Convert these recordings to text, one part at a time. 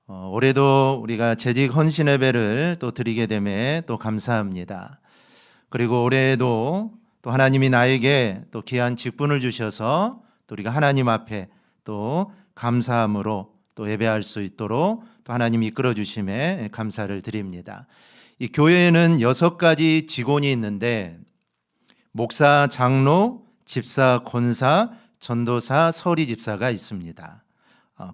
올해도 우리가 재직 헌신 예배를 또 드리게 됨에 또 감사합니다. 그리고 올해에도 또 하나님이 나에게 또 귀한 직분을 주셔서 또 우리가 하나님 앞에 또 감사함으로 또 예배할 수 있도록 또 하나님이 이끌어 주심에 감사를 드립니다. 이 교회에는 6가지 직원이 있는데 목사, 장로, 집사, 권사, 전도사, 서리 집사가 있습니다.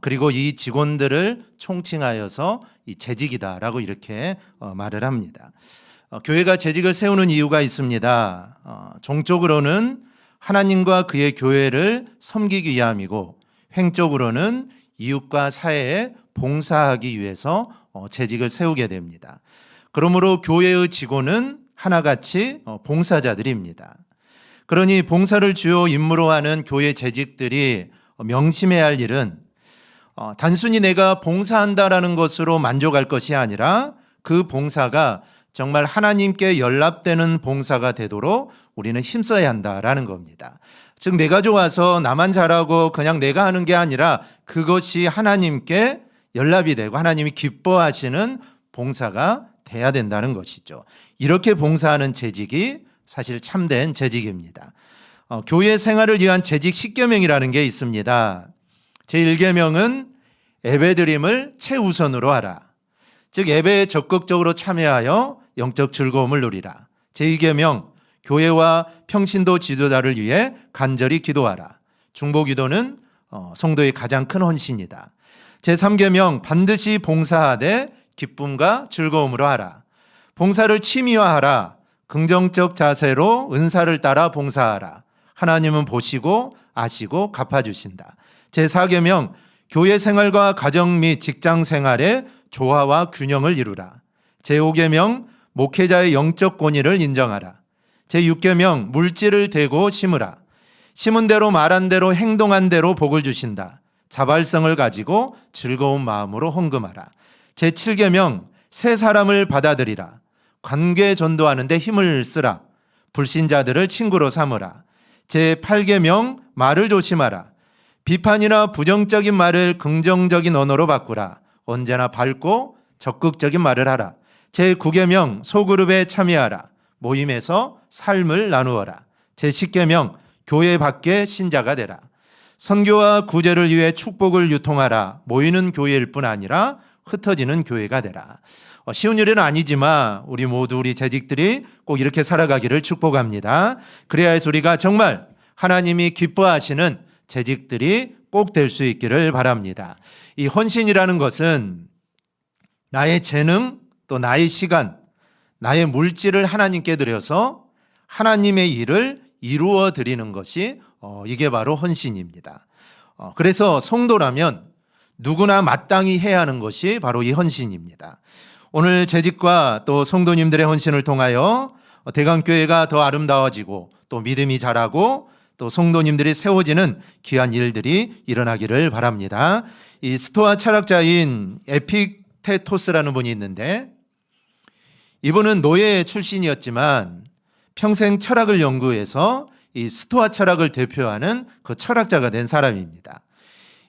그리고 이 직원들을 총칭하여서 이 재직이다라고 이렇게 말을 합니다. 교회가 재직을 세우는 이유가 있습니다. 종적으로는 하나님과 그의 교회를 섬기기 위함이고 횡적으로는 이웃과 사회에 봉사하기 위해서 재직을 세우게 됩니다. 그러므로 교회의 직원은 하나같이 봉사자들입니다. 그러니 봉사를 주요 임무로 하는 교회 재직들이 명심해야 할 일은 단순히 내가 봉사한다라는 것으로 만족할 것이 아니라 그 봉사가 정말 하나님께 연락되는 봉사가 되도록 우리는 힘써야 한다라는 겁니다. 즉 내가 좋아서 나만 잘하고 그냥 내가 하는 게 아니라 그것이 하나님께 연락이 되고 하나님이 기뻐하시는 봉사가 돼야 된다는 것이죠. 이렇게 봉사하는 재직이 사실 참된 재직입니다. 교회 생활을 위한 재직 10계명이라는 게 있습니다. 제1계명은 예배드림을 최우선으로 하라. 즉 예배에 적극적으로 참여하여 영적 즐거움을 누리라. 제2계명 교회와 평신도 지도자를 위해 간절히 기도하라. 중보기도는 성도의 가장 큰 헌신이다. 제3계명 반드시 봉사하되 기쁨과 즐거움으로 하라. 봉사를 취미화하라. 긍정적 자세로 은사를 따라 봉사하라. 하나님은 보시고 아시고 갚아주신다. 제4계명 교회 생활과 가정 및 직장 생활의 조화와 균형을 이루라. 제5계명 목회자의 영적 권위를 인정하라. 제6계명 물질을 대고 심으라. 심은 대로 말한 대로 행동한 대로 복을 주신다. 자발성을 가지고 즐거운 마음으로 헌금하라. 제7계명 새 사람을 받아들이라. 관계 전도하는 데 힘을 쓰라. 불신자들을 친구로 삼으라. 제8계명 말을 조심하라. 비판이나 부정적인 말을 긍정적인 언어로 바꾸라. 언제나 밝고 적극적인 말을 하라. 제9계명 소그룹에 참여하라. 모임에서 삶을 나누어라. 제10계명 교회 밖에 신자가 되라. 선교와 구제를 위해 축복을 유통하라. 모이는 교회일 뿐 아니라 흩어지는 교회가 되라. 쉬운 일은 아니지만 우리 모두 우리 재직들이 꼭 이렇게 살아가기를 축복합니다. 그래야 해서 우리가 정말 하나님이 기뻐하시는 재직들이 꼭 될 수 있기를 바랍니다. 이 헌신이라는 것은 나의 재능 또 나의 시간, 나의 물질을 하나님께 드려서 하나님의 일을 이루어 드리는 것이 이게 바로 헌신입니다. 그래서 성도라면 누구나 마땅히 해야 하는 것이 바로 이 헌신입니다. 오늘 재직과 또 성도님들의 헌신을 통하여 대강교회가 더 아름다워지고 또 믿음이 자라고 또 성도님들이 세워지는 귀한 일들이 일어나기를 바랍니다. 이 스토아 철학자인 에픽테토스라는 분이 있는데 이분은 노예 출신이었지만 평생 철학을 연구해서 이 스토아 철학을 대표하는 그 철학자가 된 사람입니다.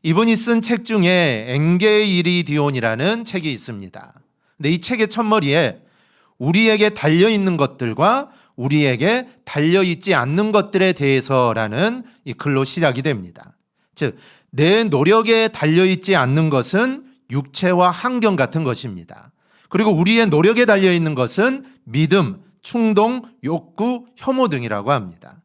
이분이 쓴 책 중에 엔게이리디온이라는 책이 있습니다. 근데 이 책의 첫머리에 우리에게 달려있는 것들과 우리에게 달려있지 않는 것들에 대해서라는 이 글로 시작이 됩니다. 즉, 내 노력에 달려있지 않는 것은 육체와 환경 같은 것입니다. 그리고 우리의 노력에 달려있는 것은 믿음, 충동, 욕구, 혐오 등이라고 합니다.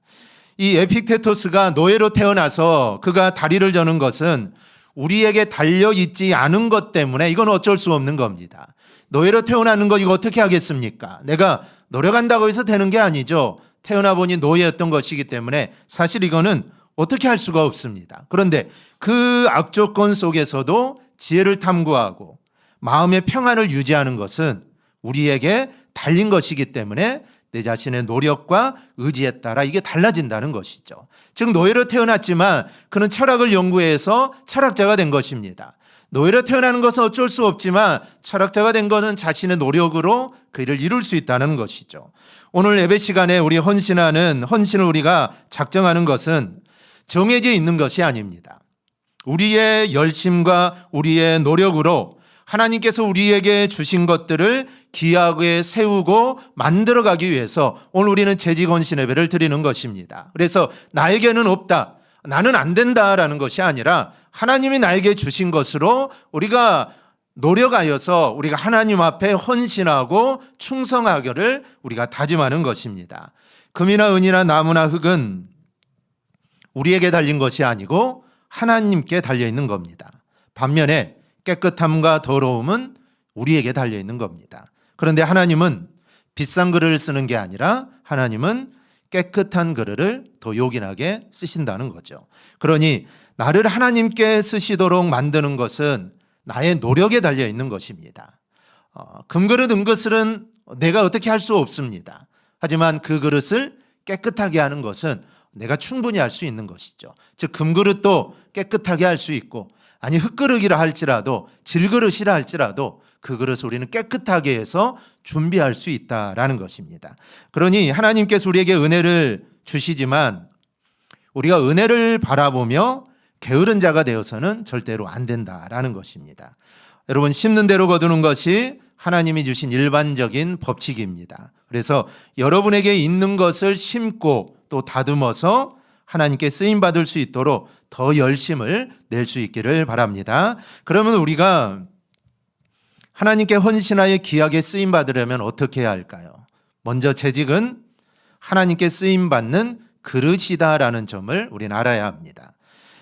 이 에픽테토스가 노예로 태어나서 그가 다리를 저는 것은 우리에게 달려있지 않은 것 때문에 이건 어쩔 수 없는 겁니다. 노예로 태어나는 거 이거 어떻게 하겠습니까? 내가 노력한다고 해서 되는 게 아니죠. 태어나 보니 노예였던 것이기 때문에 사실 이거는 어떻게 할 수가 없습니다. 그런데 그 악조건 속에서도 지혜를 탐구하고 마음의 평안을 유지하는 것은 우리에게 달린 것이기 때문에 내 자신의 노력과 의지에 따라 이게 달라진다는 것이죠. 즉 노예로 태어났지만 그는 철학을 연구해서 철학자가 된 것입니다. 노예로 태어나는 것은 어쩔 수 없지만 철학자가 된 것은 자신의 노력으로 그 일을 이룰 수 있다는 것이죠. 오늘 예배 시간에 우리 헌신을 우리가 작정하는 것은 정해져 있는 것이 아닙니다. 우리의 열심과 우리의 노력으로 하나님께서 우리에게 주신 것들을 귀하게 세우고 만들어가기 위해서 오늘 우리는 재직 헌신 예배를 드리는 것입니다. 그래서 나에게는 없다, 나는 안 된다라는 것이 아니라 하나님이 나에게 주신 것으로 우리가 노력하여서 우리가 하나님 앞에 헌신하고 충성하기를 우리가 다짐하는 것입니다. 금이나 은이나 나무나 흙은 우리에게 달린 것이 아니고 하나님께 달려있는 겁니다. 반면에 깨끗함과 더러움은 우리에게 달려있는 겁니다. 그런데 하나님은 비싼 그릇을 쓰는 게 아니라 하나님은 깨끗한 그릇을 더 요긴하게 쓰신다는 거죠. 그러니 나를 하나님께 쓰시도록 만드는 것은 나의 노력에 달려있는 것입니다. 금그릇 은그릇은 내가 어떻게 할 수 없습니다. 하지만 그 그릇을 깨끗하게 하는 것은 내가 충분히 할 수 있는 것이죠. 즉 금그릇도 깨끗하게 할 수 있고, 아니 흙그릇이라 할지라도 질그릇이라 할지라도 그 그릇을 우리는 깨끗하게 해서 준비할 수 있다라는 것입니다. 그러니 하나님께서 우리에게 은혜를 주시지만 우리가 은혜를 바라보며 게으른 자가 되어서는 절대로 안 된다라는 것입니다. 여러분, 심는 대로 거두는 것이 하나님이 주신 일반적인 법칙입니다. 그래서 여러분에게 있는 것을 심고 또 다듬어서 하나님께 쓰임받을 수 있도록 더 열심을 낼 수 있기를 바랍니다. 그러면 우리가 하나님께 헌신하여 귀하게 쓰임받으려면 어떻게 해야 할까요? 먼저 재직은 하나님께 쓰임받는 그릇이다라는 점을 우리는 알아야 합니다.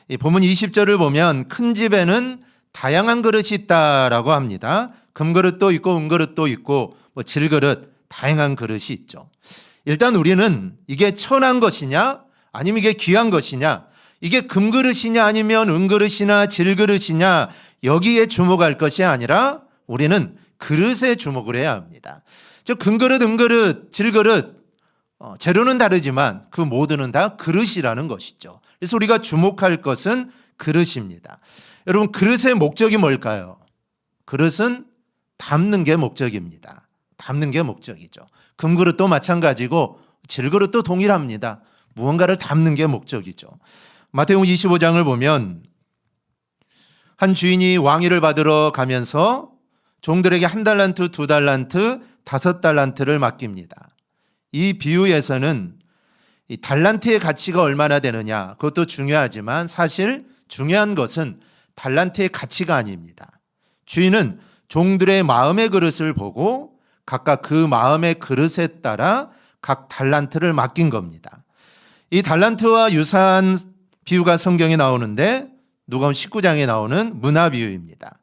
이 본문 20절을 보면 큰 집에는 다양한 그릇이 있다라고 합니다. 금그릇도 있고 은그릇도 있고 질그릇, 다양한 그릇이 있죠. 일단 우리는 이게 천한 것이냐 아니면 이게 귀한 것이냐, 이게 금그릇이냐 아니면 은그릇이나 질그릇이냐, 여기에 주목할 것이 아니라 우리는 그릇에 주목을 해야 합니다. 즉 금그릇, 은그릇, 질그릇, 재료는 다르지만 그 모두는 다 그릇이라는 것이죠. 그래서 우리가 주목할 것은 그릇입니다. 여러분, 그릇의 목적이 뭘까요? 그릇은 담는 게 목적입니다. 담는 게 목적이죠. 금그릇도 마찬가지고 질그릇도 동일합니다. 무언가를 담는 게 목적이죠. 마태복음 25장을 보면 한 주인이 왕위를 받으러 가면서 종들에게 1달란트, 2달란트, 5달란트를 맡깁니다. 이 비유에서는 이 달란트의 가치가 얼마나 되느냐, 그것도 중요하지만 사실 중요한 것은 달란트의 가치가 아닙니다. 주인은 종들의 마음의 그릇을 보고 각각 그 마음의 그릇에 따라 각 달란트를 맡긴 겁니다. 이 달란트와 유사한 비유가 성경에 나오는데 누가복음 19장에 나오는 문화 비유입니다.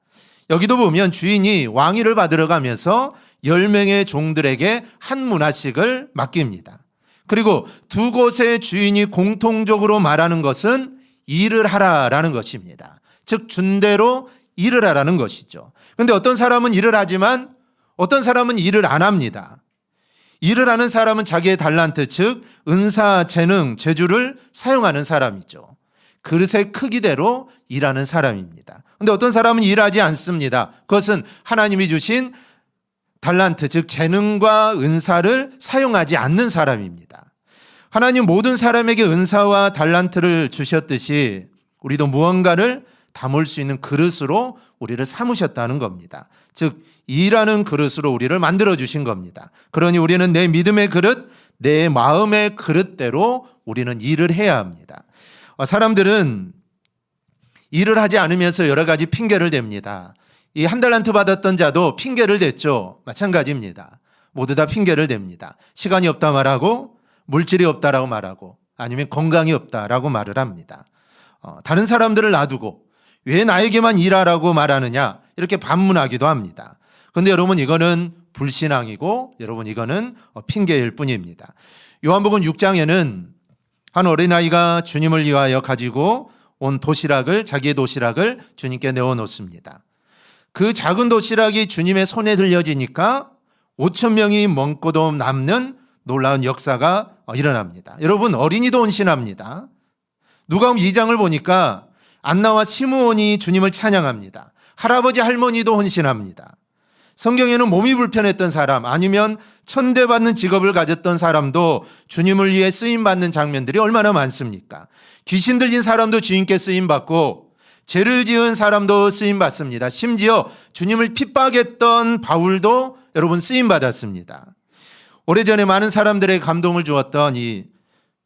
여기도 보면 주인이 왕위를 받으러 가면서 10명의 종들에게 한 문화씩을 맡깁니다. 그리고 두 곳의 주인이 공통적으로 말하는 것은 일을 하라라는 것입니다. 즉 준대로 일을 하라는 것이죠. 그런데 어떤 사람은 일을 하지만 어떤 사람은 일을 안 합니다. 일을 하는 사람은 자기의 달란트, 즉 은사, 재능, 재주를 사용하는 사람이죠. 그릇의 크기대로 일하는 사람입니다. 그런데 어떤 사람은 일하지 않습니다. 그것은 하나님이 주신 달란트, 즉 재능과 은사를 사용하지 않는 사람입니다. 하나님 모든 사람에게 은사와 달란트를 주셨듯이 우리도 무언가를 담을 수 있는 그릇으로 우리를 삼으셨다는 겁니다. 즉 일하는 그릇으로 우리를 만들어 주신 겁니다. 그러니 우리는 내 믿음의 그릇, 내 마음의 그릇대로 우리는 일을 해야 합니다. 사람들은 일을 하지 않으면서 여러 가지 핑계를 댑니다. 이 1달란트 받았던 자도 핑계를 댔죠. 마찬가지입니다. 모두 다 핑계를 댑니다. 시간이 없다 말하고, 물질이 없다라고 말하고, 아니면 건강이 없다라고 말을 합니다. 다른 사람들을 놔두고 왜 나에게만 일하라고 말하느냐, 이렇게 반문하기도 합니다. 그런데 여러분, 이거는 불신앙이고 여러분, 이거는 핑계일 뿐입니다. 요한복음 6장에는 한 어린아이가 주님을 위하여 가지고 온 도시락을, 자기의 도시락을 주님께 내어놓습니다. 그 작은 도시락이 주님의 손에 들려지니까 5,000명이 먹고도 남는 놀라운 역사가 일어납니다. 여러분, 어린이도 헌신합니다. 누가복음 2장을 보니까 안나와 시므온이 주님을 찬양합니다. 할아버지 할머니도 헌신합니다. 성경에는 몸이 불편했던 사람, 아니면 천대받는 직업을 가졌던 사람도 주님을 위해 쓰임받는 장면들이 얼마나 많습니까? 귀신 들린 사람도 주님께 쓰임받고, 죄를 지은 사람도 쓰임 받습니다. 심지어 주님을 핍박했던 바울도 여러분 쓰임 받았습니다. 오래전에 많은 사람들의 감동을 주었던 이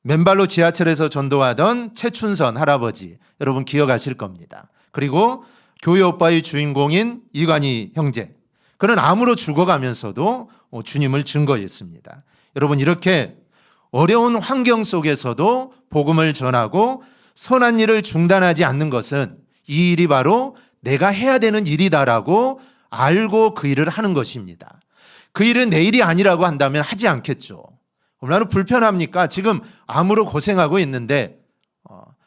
맨발로 지하철에서 전도하던 최춘선 할아버지, 여러분 기억하실 겁니다. 그리고 교회 오빠의 주인공인 이관희 형제, 그는 암으로 죽어가면서도 주님을 증거했습니다. 여러분, 이렇게 어려운 환경 속에서도 복음을 전하고 선한 일을 중단하지 않는 것은 이 일이 바로 내가 해야 되는 일이다라고 알고 그 일을 하는 것입니다. 그 일은 내 일이 아니라고 한다면 하지 않겠죠. 얼마나 불편합니까? 지금 암으로 고생하고 있는데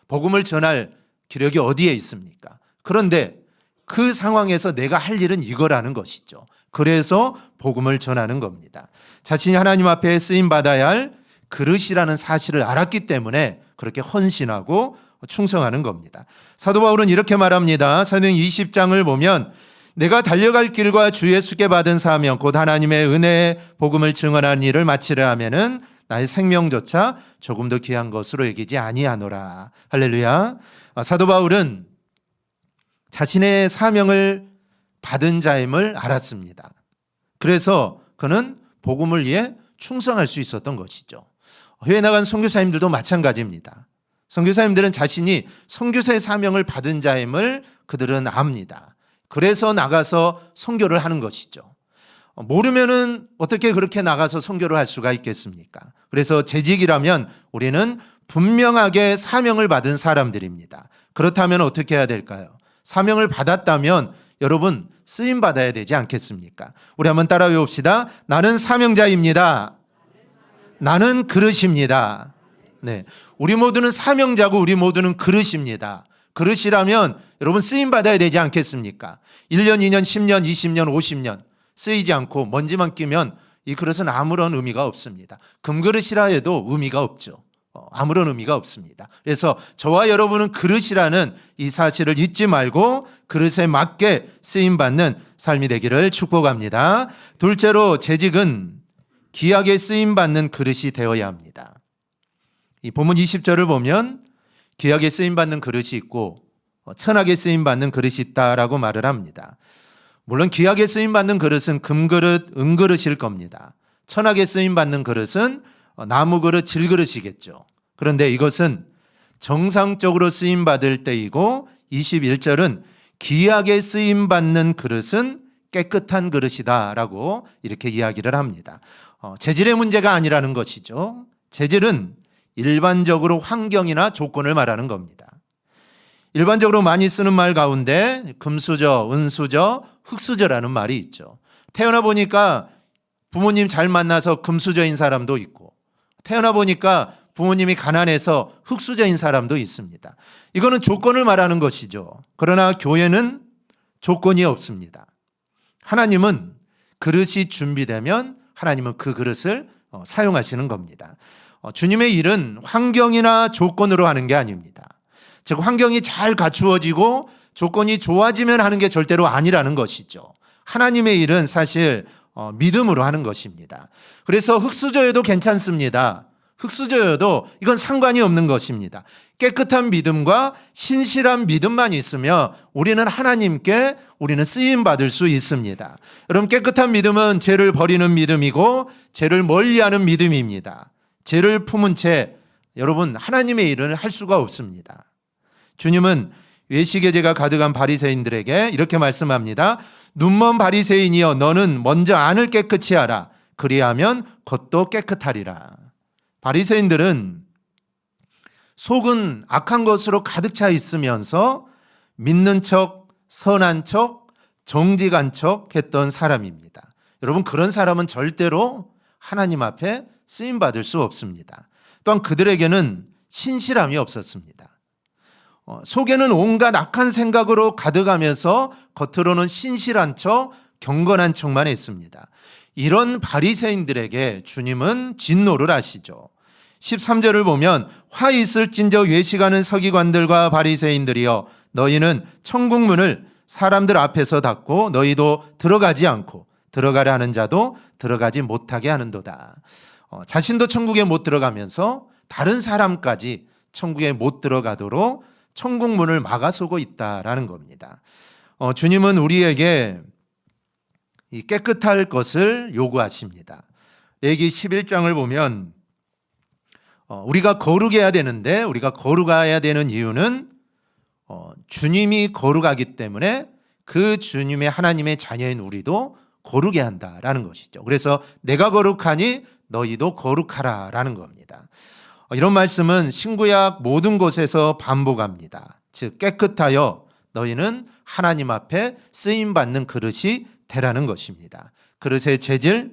복음을 전할 기력이 어디에 있습니까? 그런데 그 상황에서 내가 할 일은 이거라는 것이죠. 그래서 복음을 전하는 겁니다. 자신이 하나님 앞에 쓰임받아야 할 그릇이라는 사실을 알았기 때문에 그렇게 헌신하고 충성하는 겁니다. 사도 바울은 이렇게 말합니다. 사도행 20장을 보면 내가 달려갈 길과 주 예수께 받은 사명 곧 하나님의 은혜의 복음을 증언하는 일을 마치려 하면은 나의 생명조차 조금 더 귀한 것으로 여기지 아니하노라. 할렐루야. 사도 바울은 자신의 사명을 받은 자임을 알았습니다. 그래서 그는 복음을 위해 충성할 수 있었던 것이죠. 해외 나간 선교사님들도 마찬가지입니다. 선교사님들은 자신이 선교사의 사명을 받은 자임을 그들은 압니다. 그래서 나가서 선교를 하는 것이죠. 모르면은 어떻게 그렇게 나가서 선교를 할 수가 있겠습니까? 그래서 재직이라면 우리는 분명하게 사명을 받은 사람들입니다. 그렇다면 어떻게 해야 될까요? 사명을 받았다면 여러분 쓰임 받아야 되지 않겠습니까? 우리 한번 따라 외웁시다. 나는 사명자입니다. 나는 그릇입니다. 네, 우리 모두는 사명자고 우리 모두는 그릇입니다. 그릇이라면 여러분 쓰임 받아야 되지 않겠습니까? 1년, 2년, 10년, 20년, 50년 쓰이지 않고 먼지만 끼면 이 그릇은 아무런 의미가 없습니다. 금그릇이라 해도 의미가 없죠. 아무런 의미가 없습니다. 그래서 저와 여러분은 그릇이라는 이 사실을 잊지 말고 그릇에 맞게 쓰임받는 삶이 되기를 축복합니다. 둘째로 재직은 귀하게 쓰임받는 그릇이 되어야 합니다. 이 본문 20절을 보면 귀하게 쓰임받는 그릇이 있고 천하게 쓰임받는 그릇이 있다라고 말을 합니다. 물론 귀하게 쓰임받는 그릇은 금그릇, 은그릇일 겁니다. 천하게 쓰임받는 그릇은 나무그릇, 질그릇이겠죠. 그런데 이것은 정상적으로 쓰임받을 때이고 21절은 귀하게 쓰임받는 그릇은 깨끗한 그릇이다라고 이렇게 이야기를 합니다. 재질의 문제가 아니라는 것이죠. 재질은 일반적으로 환경이나 조건을 말하는 겁니다. 일반적으로 많이 쓰는 말 가운데 금수저, 은수저, 흙수저라는 말이 있죠. 태어나 보니까 부모님 잘 만나서 금수저인 사람도 있고 태어나 보니까 부모님이 가난해서 흙수저인 사람도 있습니다. 이거는 조건을 말하는 것이죠. 그러나 교회는 조건이 없습니다. 하나님은 그릇이 준비되면 하나님은 그 그릇을 사용하시는 겁니다. 주님의 일은 환경이나 조건으로 하는 게 아닙니다. 즉 환경이 잘 갖추어지고 조건이 좋아지면 하는 게 절대로 아니라는 것이죠. 하나님의 일은 사실 믿음으로 하는 것입니다. 그래서 흙수저여도 괜찮습니다. 흙수저여도 이건 상관이 없는 것입니다. 깨끗한 믿음과 신실한 믿음만 있으면 우리는 하나님께 우리는 쓰임받을 수 있습니다. 여러분 깨끗한 믿음은 죄를 버리는 믿음이고 죄를 멀리하는 믿음입니다. 죄를 품은 채 여러분 하나님의 일을 할 수가 없습니다. 주님은 외식의 죄가 가득한 바리새인들에게 이렇게 말씀합니다. 눈먼 바리새인이여 너는 먼저 안을 깨끗이 하라. 그리하면 겉도 깨끗하리라. 바리새인들은 속은 악한 것으로 가득 차 있으면서 믿는 척, 선한 척, 정직한 척 했던 사람입니다. 여러분 그런 사람은 절대로 하나님 앞에 쓰임받을 수 없습니다. 또한 그들에게는 신실함이 없었습니다. 속에는 온갖 악한 생각으로 가득하면서 겉으로는 신실한 척, 경건한 척만 했습니다. 이런 바리새인들에게 주님은 진노를 하시죠. 13절을 보면 화 있을진저 외식하는 서기관들과 바리새인들이여 너희는 천국문을 사람들 앞에서 닫고 너희도 들어가지 않고 들어가려 하는 자도 들어가지 못하게 하는도다. 자신도 천국에 못 들어가면서 다른 사람까지 천국에 못 들어가도록 천국 문을 막아서고 있다라는 겁니다. 주님은 우리에게 이 깨끗할 것을 요구하십니다. 레위기 11장을 보면 우리가 거룩해야 되는데, 우리가 거룩해야 되는 이유는 주님이 거룩하기 때문에 그 주님의 하나님의 자녀인 우리도 거룩해야 한다라는 것이죠. 그래서 내가 거룩하니 너희도 거룩하라라는 겁니다. 이런 말씀은 신구약 모든 곳에서 반복합니다. 즉 깨끗하여 너희는 하나님 앞에 쓰임받는 그릇이 되라는 것입니다. 그릇의 재질,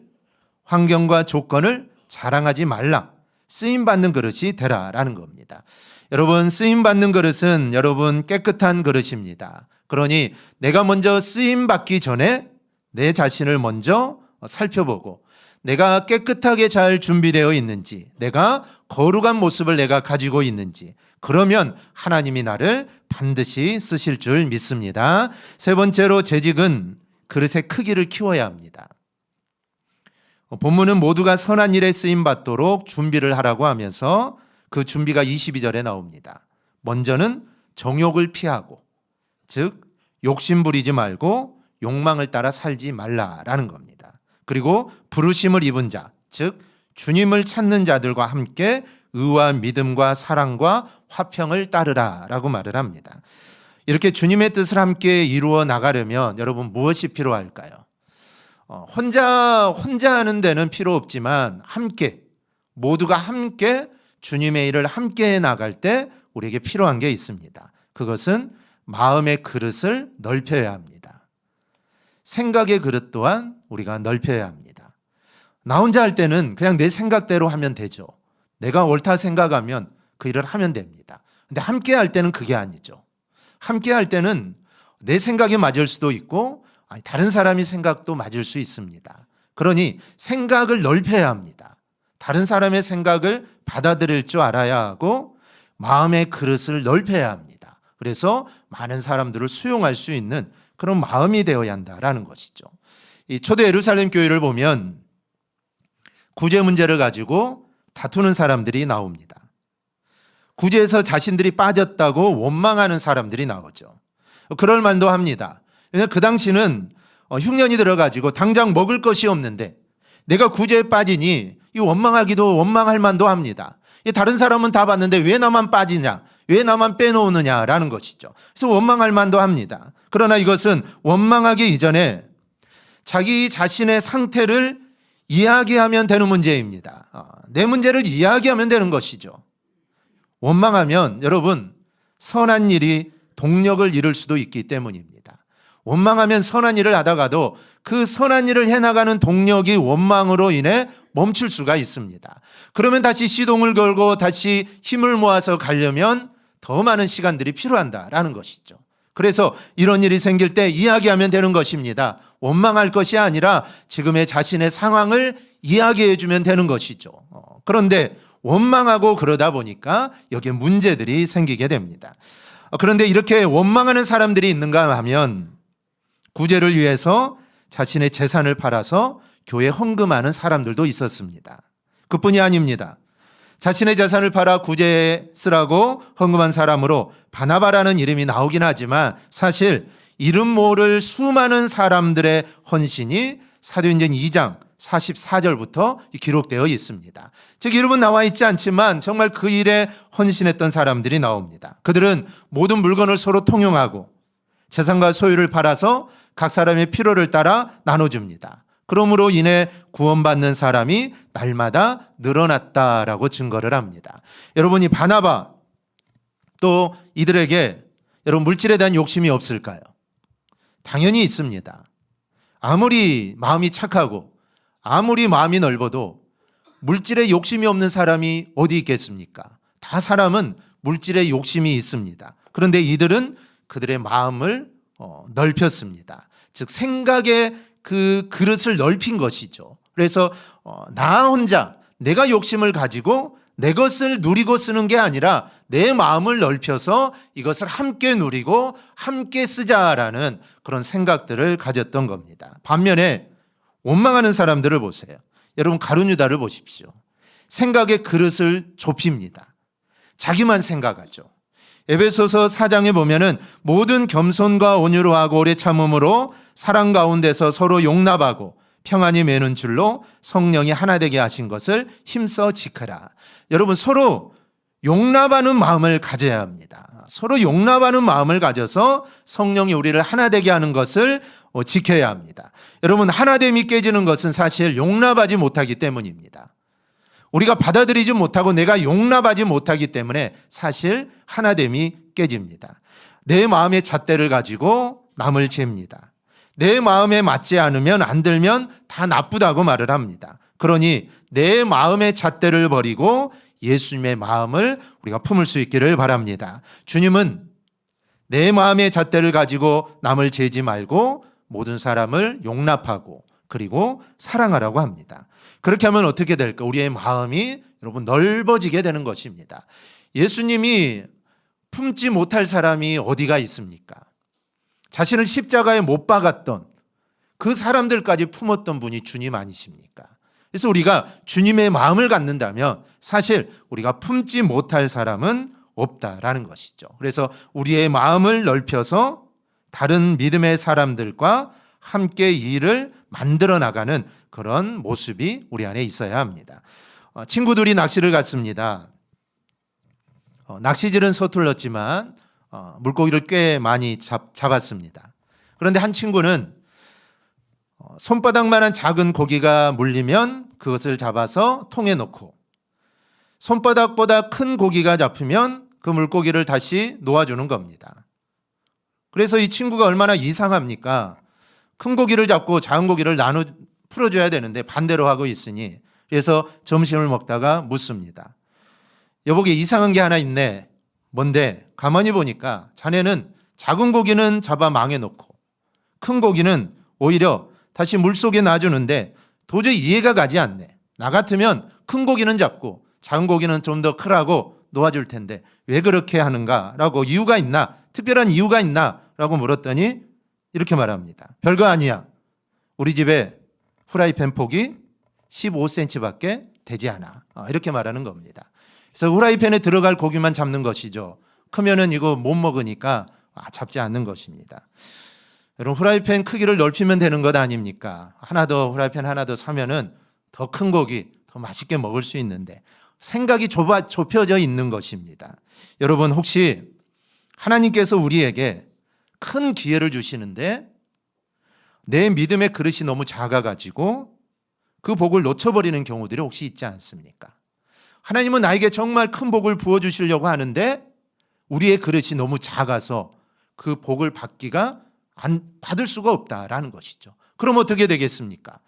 환경과 조건을 자랑하지 말라. 쓰임받는 그릇이 되라라는 겁니다. 여러분, 쓰임받는 그릇은 여러분 깨끗한 그릇입니다. 그러니 내가 먼저 쓰임받기 전에 내 자신을 먼저 살펴보고 내가 깨끗하게 잘 준비되어 있는지, 내가 거룩한 모습을 내가 가지고 있는지, 그러면 하나님이 나를 반드시 쓰실 줄 믿습니다. 세 번째로 재직은 그릇의 크기를 키워야 합니다. 본문은 모두가 선한 일에 쓰임받도록 준비를 하라고 하면서 그 준비가 22절에 나옵니다. 먼저는 정욕을 피하고, 즉 욕심 부리지 말고 욕망을 따라 살지 말라라는 겁니다. 그리고 부르심을 입은 자, 즉 주님을 찾는 자들과 함께 의와 믿음과 사랑과 화평을 따르라라고 말을 합니다. 이렇게 주님의 뜻을 함께 이루어 나가려면 여러분 무엇이 필요할까요? 혼자 하는 데는 필요 없지만 함께, 모두가 함께 주님의 일을 함께 해 나갈 때 우리에게 필요한 게 있습니다. 그것은 마음의 그릇을 넓혀야 합니다. 생각의 그릇 또한 우리가 넓혀야 합니다. 나 혼자 할 때는 그냥 내 생각대로 하면 되죠. 내가 옳다 생각하면 그 일을 하면 됩니다. 근데 함께 할 때는 그게 아니죠. 함께 할 때는 내 생각이 맞을 수도 있고 다른 사람의 생각도 맞을 수 있습니다. 그러니 생각을 넓혀야 합니다. 다른 사람의 생각을 받아들일 줄 알아야 하고 마음의 그릇을 넓혀야 합니다. 그래서 많은 사람들을 수용할 수 있는 그런 마음이 되어야 한다라는 것이죠. 이 초대 예루살렘 교회를 보면 구제 문제를 가지고 다투는 사람들이 나옵니다. 구제에서 자신들이 빠졌다고 원망하는 사람들이 나오죠. 그럴 만도 합니다. 왜냐하면 그 당시는 흉년이 들어가지고 당장 먹을 것이 없는데 내가 구제에 빠지니 이 원망하기도 원망할 만도 합니다. 다른 사람은 다 봤는데 왜 나만 빠지냐, 왜 나만 빼놓느냐라는 것이죠. 그래서 원망할 만도 합니다. 그러나 이것은 원망하기 이전에 자기 자신의 상태를 이야기하면 되는 문제입니다. 내 문제를 이야기하면 되는 것이죠. 원망하면 여러분 선한 일이 동력을 잃을 수도 있기 때문입니다. 원망하면 선한 일을 하다가도 그 선한 일을 해나가는 동력이 원망으로 인해 멈출 수가 있습니다. 그러면 다시 시동을 걸고 다시 힘을 모아서 가려면 더 많은 시간들이 필요한다라는 것이죠. 그래서 이런 일이 생길 때 이야기하면 되는 것입니다. 원망할 것이 아니라 지금의 자신의 상황을 이야기해 주면 되는 것이죠. 그런데 원망하고 그러다 보니까 여기에 문제들이 생기게 됩니다. 그런데 이렇게 원망하는 사람들이 있는가 하면 구제를 위해서 자신의 재산을 팔아서 교회 헌금하는 사람들도 있었습니다. 그뿐이 아닙니다. 자신의 재산을 팔아 구제에 쓰라고 헌금한 사람으로 바나바라는 이름이 나오긴 하지만 사실 이름 모를 수많은 사람들의 헌신이 사도행전 2장 44절부터 기록되어 있습니다. 즉 이름은 나와 있지 않지만 정말 그 일에 헌신했던 사람들이 나옵니다. 그들은 모든 물건을 서로 통용하고 재산과 소유를 팔아서 각 사람의 필요를 따라 나눠줍니다. 그러므로 인해 구원받는 사람이 날마다 늘어났다라고 증거를 합니다. 여러분, 이 바나바 또 이들에게 여러분 물질에 대한 욕심이 없을까요? 당연히 있습니다. 아무리 마음이 착하고 아무리 마음이 넓어도 물질에 욕심이 없는 사람이 어디 있겠습니까? 다 사람은 물질에 욕심이 있습니다. 그런데 이들은 그들의 마음을 넓혔습니다. 즉 생각의 그 그릇을 넓힌 것이죠. 그래서 나 혼자 내가 욕심을 가지고 내 것을 누리고 쓰는 게 아니라 내 마음을 넓혀서 이것을 함께 누리고 함께 쓰자라는 그런 생각들을 가졌던 겁니다. 반면에 원망하는 사람들을 보세요. 여러분 가룟유다를 보십시오. 생각의 그릇을 좁힙니다. 자기만 생각하죠. 에베소서 4장에 보면은 모든 겸손과 온유로 하고 오래 참음으로 사랑 가운데서 서로 용납하고 평안히 매는 줄로 성령이 하나 되게 하신 것을 힘써 지켜라. 여러분, 서로 용납하는 마음을 가져야 합니다. 서로 용납하는 마음을 가져서 성령이 우리를 하나 되게 하는 것을 지켜야 합니다. 여러분, 하나됨이 깨지는 것은 사실 용납하지 못하기 때문입니다. 우리가 받아들이지 못하고 내가 용납하지 못하기 때문에 사실 하나됨이 깨집니다. 내 마음의 잣대를 가지고 남을 잽니다. 내 마음에 맞지 않으면, 안 들면 다 나쁘다고 말을 합니다. 그러니 내 마음의 잣대를 버리고 예수님의 마음을 우리가 품을 수 있기를 바랍니다. 주님은 내 마음의 잣대를 가지고 남을 재지 말고 모든 사람을 용납하고 그리고 사랑하라고 합니다. 그렇게 하면 어떻게 될까? 우리의 마음이 여러분 넓어지게 되는 것입니다. 예수님이 품지 못할 사람이 어디가 있습니까? 자신을 십자가에 못 박았던 그 사람들까지 품었던 분이 주님 아니십니까? 그래서 우리가 주님의 마음을 갖는다면 사실 우리가 품지 못할 사람은 없다라는 것이죠. 그래서 우리의 마음을 넓혀서 다른 믿음의 사람들과 함께 일을 만들어 나가는 그런 모습이 우리 안에 있어야 합니다. 친구들이 낚시를 갔습니다. 낚시질은 서툴렀지만 물고기를 꽤 많이 잡았습니다. 그런데 한 친구는 손바닥만한 작은 고기가 물리면 그것을 잡아서 통에 넣고 손바닥보다 큰 고기가 잡히면 그 물고기를 다시 놓아주는 겁니다. 그래서 이 친구가 얼마나 이상합니까? 큰 고기를 잡고 작은 고기를 풀어줘야 되는데 반대로 하고 있으니, 그래서 점심을 먹다가 묻습니다. 여보게, 이상한 게 하나 있네. 뭔데? 가만히 보니까 자네는 작은 고기는 잡아 망에 놓고 큰 고기는 오히려 다시 물속에 놔주는데 도저히 이해가 가지 않네. 나 같으면 큰 고기는 잡고 작은 고기는 좀 더 크라고 놓아줄 텐데 왜 그렇게 하는가라고, 이유가 있나? 특별한 이유가 있나? 라고 물었더니 이렇게 말합니다. 별거 아니야. 우리 집에 후라이팬 폭이 15cm밖에 되지 않아. 이렇게 말하는 겁니다. 그래서 후라이팬에 들어갈 고기만 잡는 것이죠. 크면은 이거 못 먹으니까 잡지 않는 것입니다. 여러분, 후라이팬 크기를 넓히면 되는 것 아닙니까? 후라이팬 하나 더 사면은 더 큰 고기 더 맛있게 먹을 수 있는데 생각이 좁혀져 있는 것입니다. 여러분, 혹시 하나님께서 우리에게 큰 기회를 주시는데 내 믿음의 그릇이 너무 작아가지고 그 복을 놓쳐버리는 경우들이 혹시 있지 않습니까? 하나님은 나에게 정말 큰 복을 부어주시려고 하는데 우리의 그릇이 너무 작아서 그 복을 받을 수가 없다라는 것이죠. 그럼 어떻게 되겠습니까?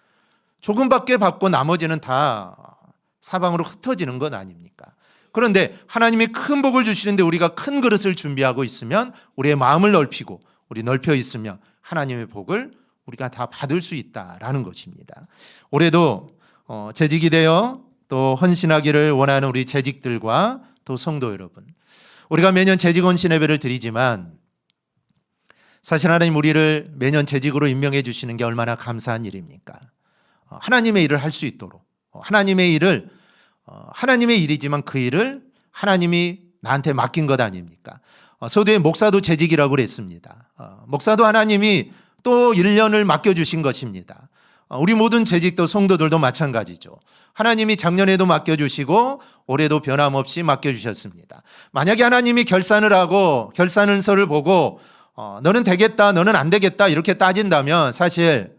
조금밖에 받고 나머지는 다 사방으로 흩어지는 것 아닙니까? 그런데 하나님이 큰 복을 주시는데 우리가 큰 그릇을 준비하고 있으면, 우리의 마음을 넓히고 우리 넓혀 있으면 하나님의 복을 우리가 다 받을 수 있다라는 것입니다. 올해도 재직이 되어 또 헌신하기를 원하는 우리 재직들과 또 성도 여러분, 우리가 매년 재직 헌신 예배를 드리지만 사실 하나님 우리를 매년 재직으로 임명해 주시는 게 얼마나 감사한 일입니까? 하나님의 일을 할 수 있도록, 하나님의 일이지만 그 일을 하나님이 나한테 맡긴 것 아닙니까? 서두에 목사도 재직이라고 그랬습니다. 목사도 하나님이 또 1년을 맡겨주신 것입니다. 우리 모든 재직도 성도들도 마찬가지죠. 하나님이 작년에도 맡겨주시고 올해도 변함없이 맡겨주셨습니다. 만약에 하나님이 결산서를 보고 너는 되겠다, 너는 안 되겠다 이렇게 따진다면 사실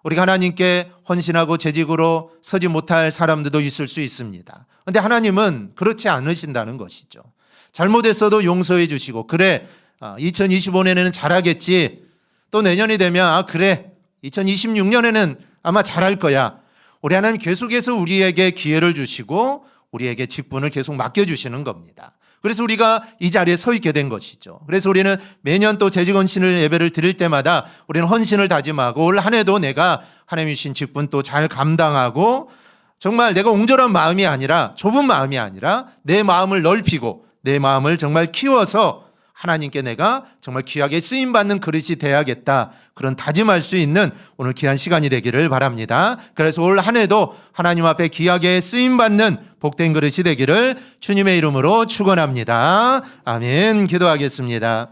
우리가 하나님께 헌신하고 재직으로 서지 못할 사람들도 있을 수 있습니다. 그런데 하나님은 그렇지 않으신다는 것이죠. 잘못했어도 용서해 주시고, 그래 2025년에는 잘하겠지, 또 내년이 되면 그래 2026년에는 아마 잘할 거야. 우리 하나님 계속해서 우리에게 기회를 주시고 우리에게 직분을 계속 맡겨주시는 겁니다. 그래서 우리가 이 자리에 서 있게 된 것이죠. 그래서 우리는 매년 또 재직 헌신을 예배를 드릴 때마다 우리는 헌신을 다짐하고 올 한 해도 내가 하나님이 주신 직분 또 잘 감당하고, 정말 내가 옹졸한 마음이 아니라, 좁은 마음이 아니라 내 마음을 넓히고 내 마음을 정말 키워서 하나님께 내가 정말 귀하게 쓰임받는 그릇이 돼야겠다, 그런 다짐할 수 있는 오늘 귀한 시간이 되기를 바랍니다. 그래서 올 한 해도 하나님 앞에 귀하게 쓰임받는 복된 그릇이 되기를 주님의 이름으로 축원합니다. 아멘. 기도하겠습니다.